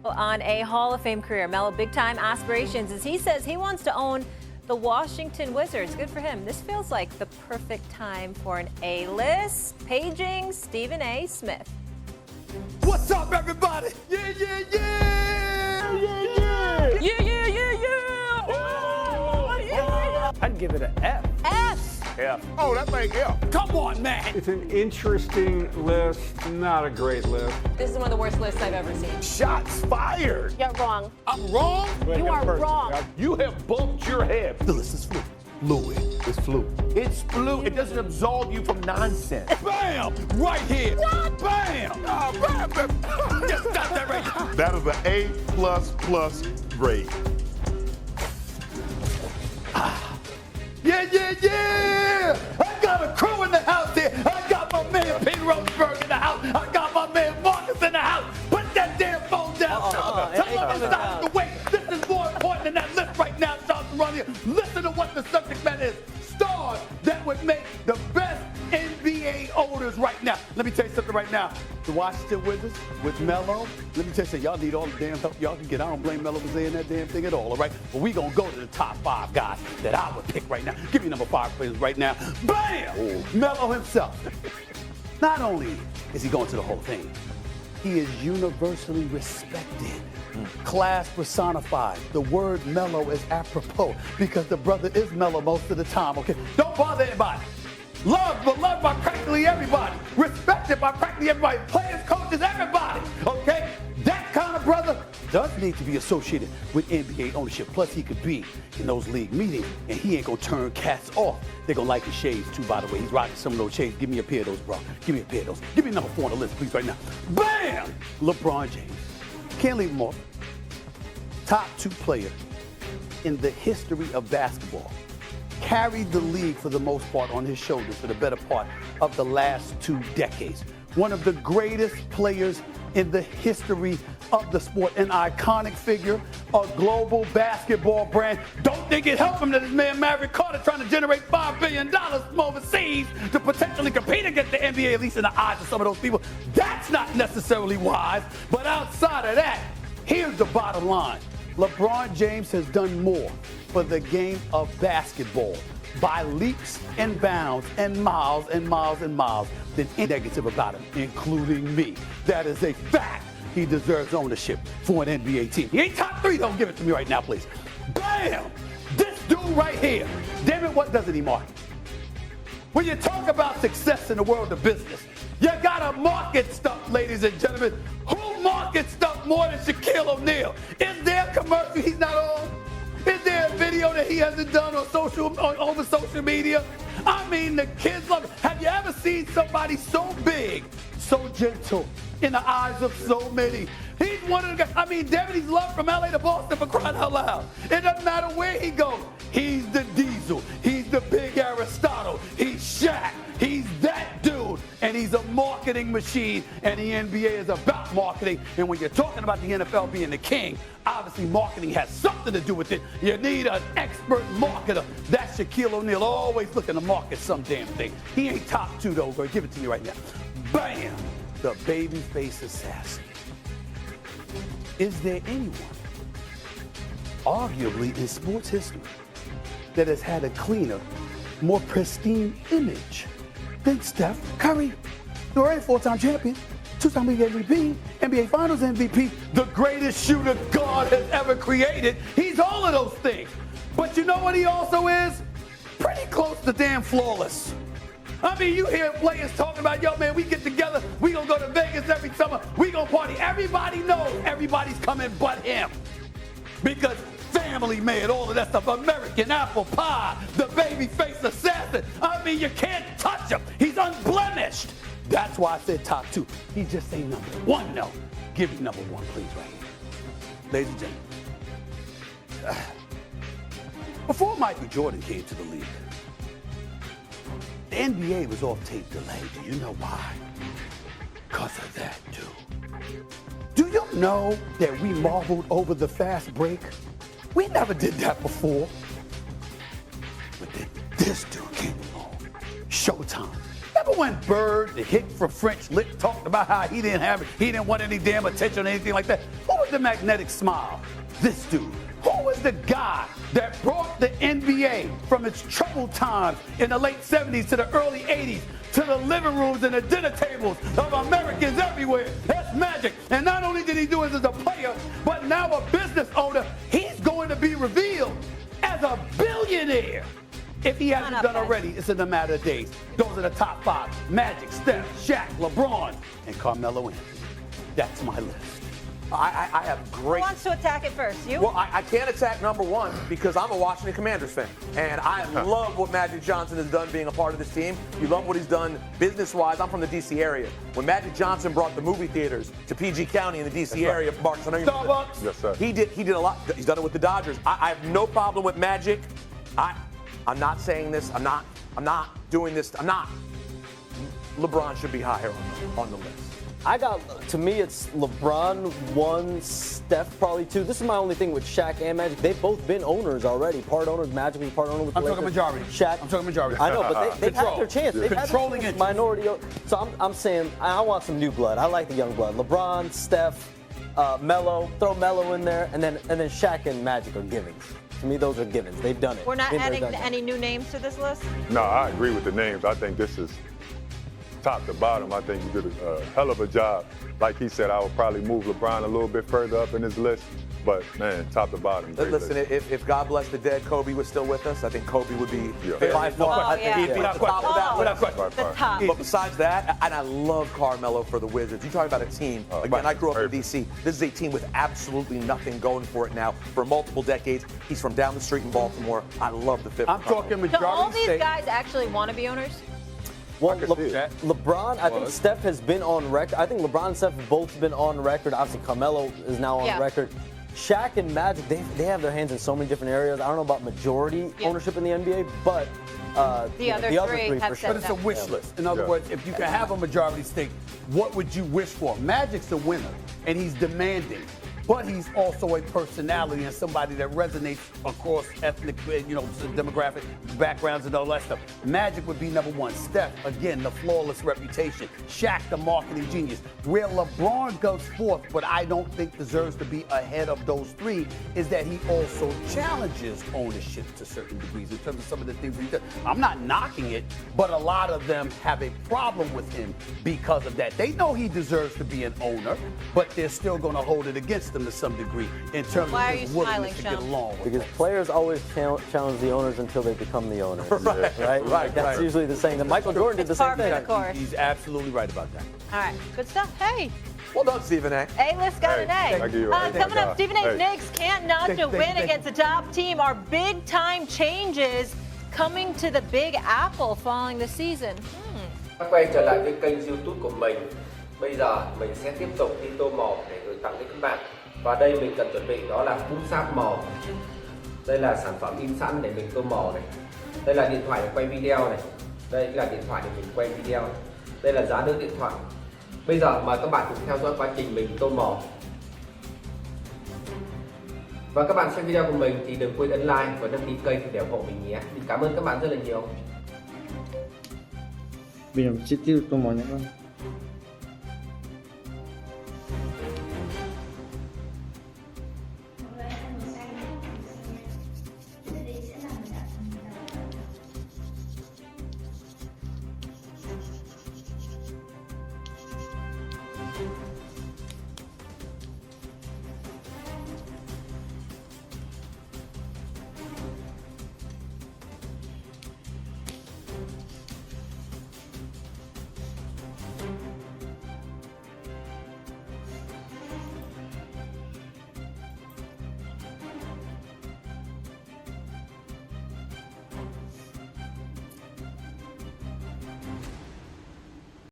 On a Hall of Fame career, Melo big-time aspirations as he says he wants to own the Washington Wizards. Good for him. This feels like the perfect time for an A-list. Paging Stephen A. Smith. What's up, everybody? Yeah, yeah, yeah! Yeah, yeah! Yeah, yeah, yeah, yeah! Oh, yeah. I'd give it an F. F! F. Oh, that's like F. Come on, man! It's an interesting list, not a great list. This is one of the worst lists I've ever seen. Shots fired. You're wrong. I'm wrong? You are wrong. You have bumped your head. The list is flu. Louis, it's flu. It's flu. It doesn't absolve you from nonsense. Bam! Right here. What? Bam! Oh, bam! Just stop that right now. That is an A++ grade. Yeah, yeah, yeah! I got a crew in the house here. I got my man Pete Rosenberg in the house. I got my man Marcus in the house. Put that damn phone down. Tell them to stop the wait. This is more important than that list right now, Johnson Ronnie. Listen to what the subject matter is. Stars that would make the best NBA owners right now. Let me tell you something right now. The Washington Wizards with Melo. Let me tell you something. Y'all need all the damn help y'all can get. I don't blame Melo for saying that damn thing at all, right? But we gonna go to the top 5 guys that I would pick right now. Give me number 5 players right now. Bam! Melo himself. Not only is he going to the Hall of Fame, he is universally respected. Class personified. The word mellow is apropos because the brother is mellow most of the time, okay? Don't bother anybody. Loved by practically everybody. Respected by practically everybody. Players, coaches, everybody, okay? That kind of brother does need to be associated with NBA ownership. Plus, he could be in those league meetings, and he ain't gonna turn cats off. They're gonna like his shades, too, by the way. He's rocking some of those shades. Give me a pair of those, bro. Give me a pair of those. Give me number 4 on the list, please, right now. Bam! LeBron James. Can't leave him off. Top 2 player in the history of basketball. Carried the league for the most part on his shoulders for the better part of the last 2 decades. One of the greatest players in the history of the sport, an iconic figure, a global basketball brand. Don't think it helped him that his man Maverick Carter trying to generate $5 billion from overseas to potentially compete against the NBA, at least in the eyes of some of those people. That's not necessarily wise, but outside of that, here's the bottom line. LeBron James has done more for the game of basketball by leaps and bounds and miles and miles and miles than any negative about him, including me. That is a fact. He deserves ownership for an NBA team. He ain't top 3, don't give it to me right now, please. Bam! This dude right here. Damn it, what doesn't he market? When you talk about success in the world of business, you gotta market stuff, ladies and gentlemen. Who markets stuff more than Shaquille O'Neal? Is there a commercial he's not on? Is there a video that he hasn't done on over social media? I mean, the kids love it. Have you ever seen somebody so big, so gentle in the eyes of so many? He's one of the guys. I mean, Deputy's loved from LA to Boston for crying out loud. It doesn't matter where he goes. He's the Diesel. He's the big Aristotle. He's Shaq. He's that dude. And he's a marketing machine. And the NBA is about marketing. And when you're talking about the NFL being the king, obviously marketing has something to do with it. You need an expert marketer. That's Shaquille O'Neal, always looking to market some damn thing. He ain't top 2 though, bro. Give it to me right now. Bam! The babyface assassin. Is there anyone, arguably in sports history, that has had a cleaner, more pristine image than Steph Curry? You're already 4-time champion, 2-time league MVP, NBA Finals MVP, the greatest shooter God has ever created. He's all of those things. But you know what he also is? Pretty close to damn flawless. I mean, you hear players talking about, yo, man, we get together, we gonna go to Vegas every summer, we gonna party. Everybody knows everybody's coming but him. Because family made all of that stuff. American apple pie, the babyface assassin. I mean, you can't touch him. He's unblemished. That's why I said top 2. He just ain't number 1, no. Give me number 1, please, right here. Ladies and gentlemen. Before Michael Jordan came to the league, the NBA was off tape delay. Do you know why? Because of that, dude. Do you know that we marveled over the fast break? We never did that before. But then this dude came along. Showtime. Remember when Bird, the hick for French Lick, talked about how he didn't want any damn attention or anything like that? Who was the magnetic smile? This dude. Who was the guy that brought the NBA from its troubled times in the late 70s to the early 80s to the living rooms and the dinner tables of Americans everywhere? That's Magic. And not only did he do it as a player, but now a business owner, he's going to be revealed as a billionaire. If he hasn't done already, it's in a matter of days. Those are the top 5. Magic, Steph, Shaq, LeBron, and Carmelo Anthony. That's my list. I have great. Who wants to attack it first? You? Well, I can't attack number one because I'm a Washington Commanders fan. And I love what Magic Johnson has done being a part of this team. You love what he's done business-wise. I'm from the D.C. area. When Magic Johnson brought the movie theaters to PG County in the D.C. area, Marcus, I know you remember that. Starbucks. Yes, sir. He did a lot. He's done it with the Dodgers. I have no problem with Magic. I'm not saying this. I'm not doing this. LeBron should be higher on the list. To me, it's LeBron 1, Steph probably 2. This is my only thing with Shaq and Magic. They've both been owners already. Part owners, Magic was part owner with the Lakers. I'm talking majority. Shaq. I'm talking majority. I know, but they've had their chance. They've Controlling had it. minority. So I'm saying I want some new blood. I like the young blood. LeBron, Steph, Melo. Throw Melo in there, and then Shaq and Magic are givens. To me, those are givens. They've done it. We're not Been there, adding done that. any new names to this list? No, I agree with the names. I think this is top to bottom. I think you did a hell of a job. Like he said, I would probably move LeBron a little bit further up in his list. But, man, top to bottom. Listen, if God bless the dead, Kobe was still with us, I think Kobe would be by far. Oh, yeah. He'd be at the top of that list. Without The top. But besides that, and I love Carmelo for the Wizards. You talk about a team. Again, I grew up in D.C. This is a team with absolutely nothing going for it now for multiple decades. He's from down the street in Baltimore. I love the fit. I'm talking So majority all these state. guys actually want to be owners? Well, I could see it. LeBron, I think Steph has been on record. I think LeBron and Steph have both been on record. Obviously, Carmelo is now on record. Shaq and Magic, they have their hands in so many different areas. I don't know about majority ownership in the NBA, but The other three have for said sure. But it's a wish list. In other words, if you can have a majority stake, what would you wish for? Magic's a winner, and he's demanding. But he's also a personality and somebody that resonates across ethnic, demographic backgrounds and all that stuff. Magic would be number one. Steph, again, the flawless reputation. Shaq, the marketing genius. Where LeBron goes fourth, but I don't think deserves to be ahead of those three, is that he also challenges ownership to certain degrees in terms of some of the things he does. I'm not knocking it, but a lot of them have a problem with him because of that. They know he deserves to be an owner, but they're still going to hold it against him to some degree in terms Why are of you his willingness to smiling, get Sean? along with Because it. players always challenge the owners until they become the owners. Right. That's usually the saying. That Michael Jordan did the It's same par for thing. the course. He's absolutely right about that. All right, good stuff. Hey, Well done, Stephen A. A-list got an A. Thank you. Coming up, Stephen A's Hey. Knicks can't notch Thank a you, win thank you. against the top team. Our big time changes coming to the Big Apple following the season. Quay trở lại với kênh YouTube của mình. Bây giờ mình sẽ tiếp tục đi tô màu để gửi tặng đến các bạn. Và đây mình cần chuẩn bị đó là bút sáp màu. Đây là sản phẩm in sẵn để mình tô màu này. Đây là điện thoại để quay video này. Đây là điện thoại để mình quay video. Đây là giá nước điện thoại. Bây giờ mời các bạn cùng theo dõi quá trình mình tô màu. Và các bạn xem video của mình thì đừng quên ấn like và đăng ký kênh để ủng hộ mình nhé. Mình cảm ơn các bạn rất là nhiều. Bây giờ mình sẽ tiếp tục tô màu nhé các bạn.